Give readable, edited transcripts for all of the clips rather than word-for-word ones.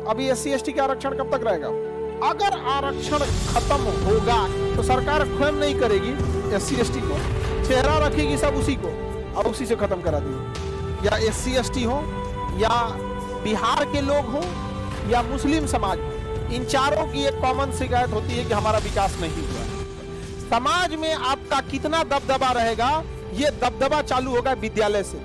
अभी SC/ST का आरक्षण कब तक रहेगा? अगर आरक्षण खत्म होगा तो सरकार स्वयं नहीं करेगी, SC/ST को चेहरा रखेगी सब उसी को और उसी से खत्म करा देगी। या SC/ST हो या बिहार के लोग हो या मुस्लिम समाज हो, इन चारों की एक कॉमन शिकायत होती है कि हमारा विकास नहीं हुआ। समाज में आपका कितना दबदबा रहेगा, ये दबदबा चालू होगा विद्यालय से।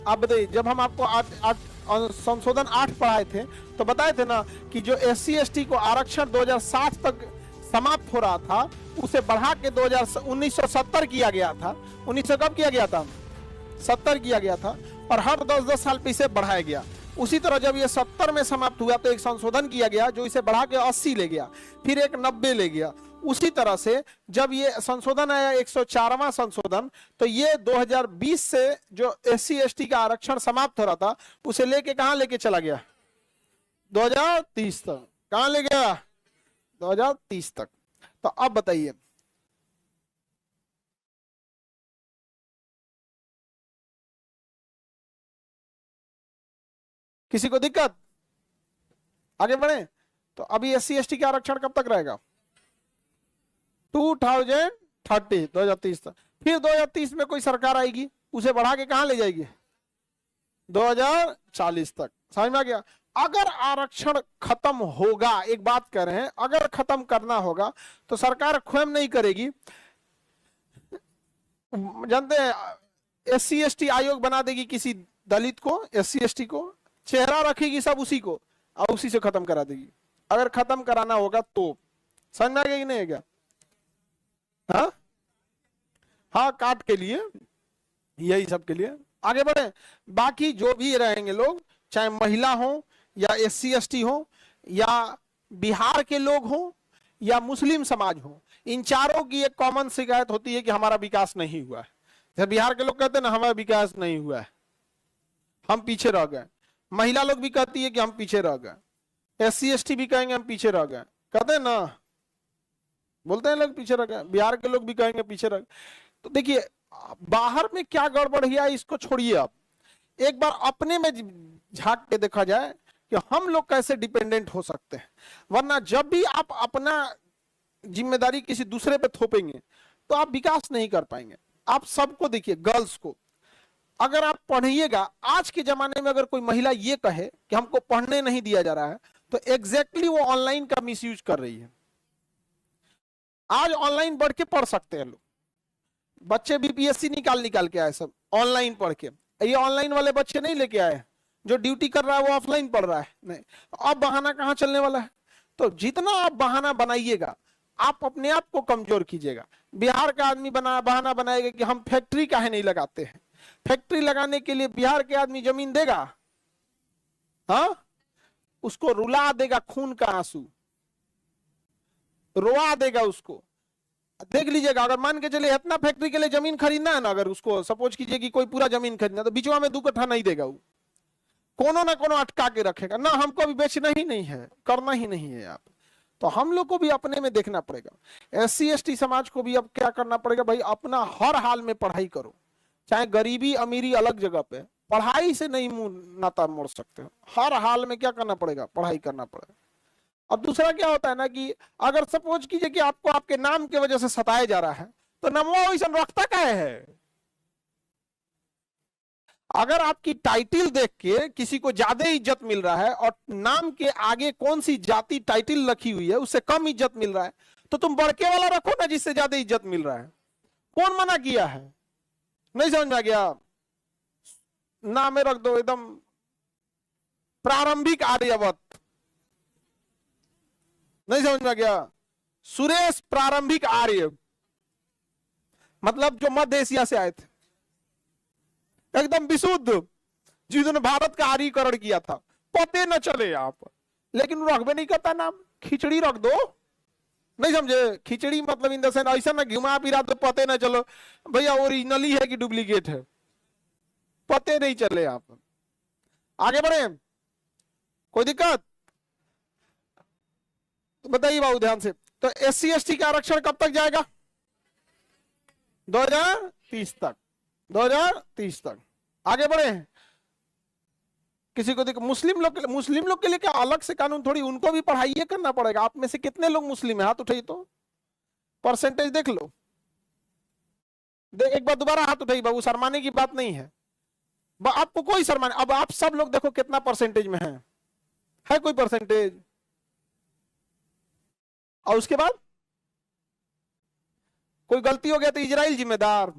आप बताइए, जब हम आपको संशोधन 8 पढ़ाए थे तो बताए थे ना कि जो SC/ST को आरक्षण 2060 तक समाप्त हो रहा था, उसे बढ़ा के 1970 किया गया था। 1900 कब किया गया था? 70 किया गया था, और हर 10-10 साल पे इसे बढ़ाया गया। उसी तरह जब ये 70 में समाप्त हुआ तो एक संशोधन किया गया जो इसे बढ़ा के 80 ले गया, फिर एक 90 ले गया। उसी तरह से जब ये संशोधन आया 104वां संशोधन, तो ये 2020 से जो SC/ST का आरक्षण समाप्त हो रहा था उसे लेके कहां लेके चला गया? 2030 तक। कहां ले गया? 2030 तक। तो अब बताइए, किसी को दिक्कत? आगे बढ़े तो अभी SC/ST का आरक्षण कब तक रहेगा? 2030 तक। फिर 2030 में कोई सरकार आएगी, उसे बढ़ा के कहां ले जाएगी? 2040 तक। समझ में आ गया? अगर आरक्षण खत्म होगा, एक बात कह रहे हैं, अगर खत्म करना होगा तो सरकार स्वयं नहीं करेगी, जानते हैं, SC/ST आयोग बना देगी किसी दलित को, SC/ST को चेहरा रखेगी सब उसी को और उसी से खत्म करा देगी। अगर खत्म कराना होगा तो। समझ में आ गया कि नहीं? क्या? हाँ हाँ, काट के लिए, यही सब के लिए। आगे बढ़े। बाकी जो भी रहेंगे लोग, चाहे महिला हो या SC/ST हो या बिहार के लोग हो या मुस्लिम समाज हो, इन चारों की एक कॉमन शिकायत होती है कि हमारा विकास नहीं हुआ है। जब बिहार के लोग कहते हैं ना हमारा विकास नहीं हुआ है, हम पीछे रह गए। महिला लोग भी कहती है कि हम पीछे रह गए। SC/ST भी कहेंगे हम पीछे रह गए, कहते हैं ना, बोलते हैं लोग पीछे रह गए। बिहार के लोग भी कहेंगे पीछे रह गए। तो देखिए, बाहर में क्या गड़बड़ है इसको छोड़िए, आप एक बार अपने में झांक के देखा जाए कि हम लोग कैसे डिपेंडेंट हो सकते हैं। वरना जब भी आप अपना जिम्मेदारी किसी दूसरे पे थोपेंगे तो आप विकास नहीं कर पाएंगे। आप सबको देखिए, गर्ल्स को अगर आप पढ़िएगा, आज के जमाने में अगर कोई महिला ये कहे कि हमको पढ़ने नहीं दिया जा रहा है, तो एग्जैक्टली वो ऑनलाइन का मिसयूज कर रही है। आज ऑनलाइन बढ़ के पढ़ सकते हैं लोग, बच्चे BPSC निकाल के आए सब ऑनलाइन पढ़ के। ये ऑनलाइन वाले बच्चे नहीं लेके आए, जो ड्यूटी कर रहा है वो ऑफलाइन पढ़ रहा है। नहीं, अब बहाना कहां चलने वाला है? तो जितना आप बहाना बनाइएगा, आप अपने आप को कमजोर कीजिएगा। बिहार का आदमी बहाना बनाएगा कि हम फैक्ट्री काहे नहीं लगाते हैं। फैक्ट्री लगाने के लिए बिहार के आदमी जमीन देगा? हाँ, उसको रुला देगा, खून का आंसू रोआ देगा उसको। देख लीजिएगा, अगर मान के चलिए इतना फैक्ट्री के लिए जमीन खरीदना है ना, अगर उसको सपोज कीजिए कि कोई पूरा जमीन खरीदना, तो बीचवा में 2 कट्ठा नहीं देगा वो, कोनो ना कोनो अटका के रखेगा ना। हमको अभी बेचना ही नहीं है, करना ही नहीं है। आप तो हम लोग को भी अपने में देखना पड़ेगा। SC/ST समाज को भी अब क्या करना पड़ेगा भाई, अपना हर हाल में पढ़ाई करो, चाहे गरीबी अमीरी अलग जगह पे, पढ़ाई से नहीं मुंह नाता मोड़ सकते हो। हर हाल में क्या करना पड़ेगा? पढ़ाई करना पड़ेगा। और दूसरा क्या होता है ना कि अगर सपोज कीजिए कि आपको आपके नाम की वजह से सताया जा रहा है, तो नमवा वैसा रखता क्या है? अगर आपकी टाइटिल देख के किसी को ज्यादा इज्जत मिल रहा है और नाम के आगे कौन सी जाति टाइटिल रखी हुई है उससे कम इज्जत मिल रहा है, तो तुम बड़के वाला रखो ना जिससे ज्यादा इज्जत मिल रहा है। कौन मना किया है? नहीं समझ में आ गया? नाम रख दो एकदम प्रारंभिक आर्यवत। नहीं समझ में आ गया? सुरेश प्रारंभिक आर्य, मतलब जो मध्य एशिया से आए थे, एकदम विशुद्ध, जिन्होंने भारत का आर्यीकरण किया था। पते न चले आप, लेकिन रखबे नहीं करता नाम, खिचड़ी रख दो। नहीं समझे? खिचड़ी मतलब इन द सेंस ऐसा ना घुमा फिरा तो पते न चलो भैया ओरिजिनली है कि डुप्लीकेट है, पते नहीं चले आप। आगे बढ़े, कोई दिक्कत? तो बताइए बाबू ध्यान से। तो SC/ST का आरक्षण कब तक जाएगा? 2000 2030 तक, 2030 तक आगे बढ़े हैं। किसी को देखो, मुस्लिम लोग के लिए क्या अलग से कानून थोड़ी, उनको भी पढ़ाई करना पड़ेगा। आप में से कितने लोग मुस्लिम है, हाथ उठाइए तो, परसेंटेज देख लो। देख एक बार दोबारा हाथ उठाइए, बाबू शर्माने की बात नहीं है, आपको कोई शर्माने। अब आप सब लोग देखो कितना परसेंटेज में है कोई परसेंटेज? और उसके बाद कोई गलती हो गया तो इजराइल जिम्मेदार?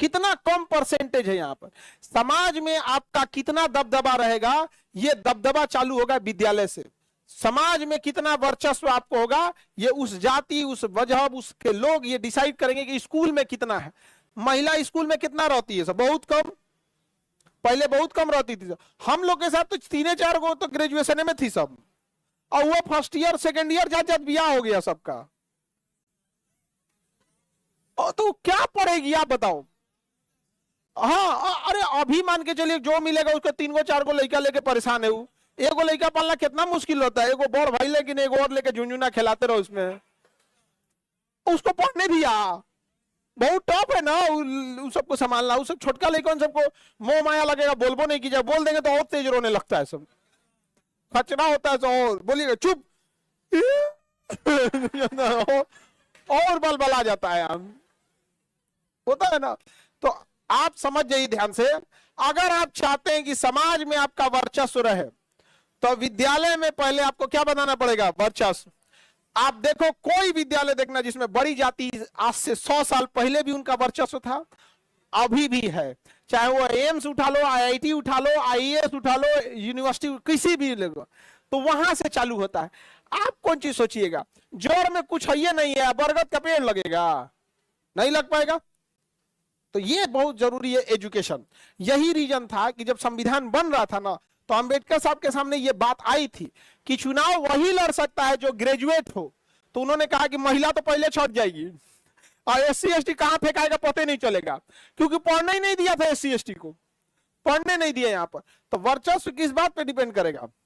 कितना कम परसेंटेज है यहाँ पर। समाज में आपका कितना दबदबा रहेगा, ये दबदबा चालू होगा विद्यालय से। समाज में कितना वर्चस्व आपको होगा, ये उस जाति, उस मजहब, उसके लोग ये डिसाइड करेंगे कि स्कूल में कितना है। महिला स्कूल में कितना रहती है? सब बहुत कम, पहले बहुत कम रहती थी। हम लोग के साथ तो 3-4 गो तो ग्रेजुएशन में थी सब, और वो फर्स्ट ईयर सेकेंड ईयर जाते जाते ब्याह हो गया सबका। तो क्या पढ़ेगी आप बताओ? हाँ, अरे अभी मान के चलिए जो मिलेगा उसको 3-4 गो लड़का लेके परेशान है। वो एगो लड़का पालना कितना मुश्किल होता है। एगो बड़ भाई लेकिन एगो और लेके झुंझुना खिलाते रहो उसमें, उसको पढ़ने भी बहुत टफ है ना उस सबको संभालना। उस सब छोटका लड़का सबको मोह माया लगेगा, बोलबो नहीं कीजिए, बोल देंगे तो और तेज रोने लगता है, सब खचरा होता है। तो बोलिएगा चुप और बल आ जाता है, होता है ना। तो आप समझ जाइए ध्यान से, अगर आप चाहते हैं कि समाज में आपका वर्चस्व रहे तो विद्यालय में पहले आपको क्या बनाना पड़ेगा? वर्चस्व। आप देखो कोई विद्यालय देखना जिसमें बड़ी जाति, आज से 100 साल पहले भी उनका वर्चस्व था, अभी भी है। चाहे वो एम्स उठा लो, IIT उठा लो, IAS उठा लो, यूनिवर्सिटी किसी भी लो, तो वहां से चालू होता है। आप कौन चीज सोचिएगा, जोर में कुछ है ये नहीं है, बरगद का पेड़ लगेगा? नहीं लग पाएगा। तो ये बहुत जरूरी है एजुकेशन। यही रीजन था कि जब संविधान बन रहा था ना, तो अंबेडकर साहब के सामने ये बात आई थी कि चुनाव वही लड़ सकता है जो ग्रेजुएट हो। तो उन्होंने कहा कि महिला तो पहले छट जाएगी, और SC ST कहां फेंकाएगा पता नहीं चलेगा, क्योंकि पढ़ने ही नहीं दिया था SC ST को, पढ़ने नहीं दिया यहाँ पर। तो वर्चस्व किस बात पे डिपेंड करेगा?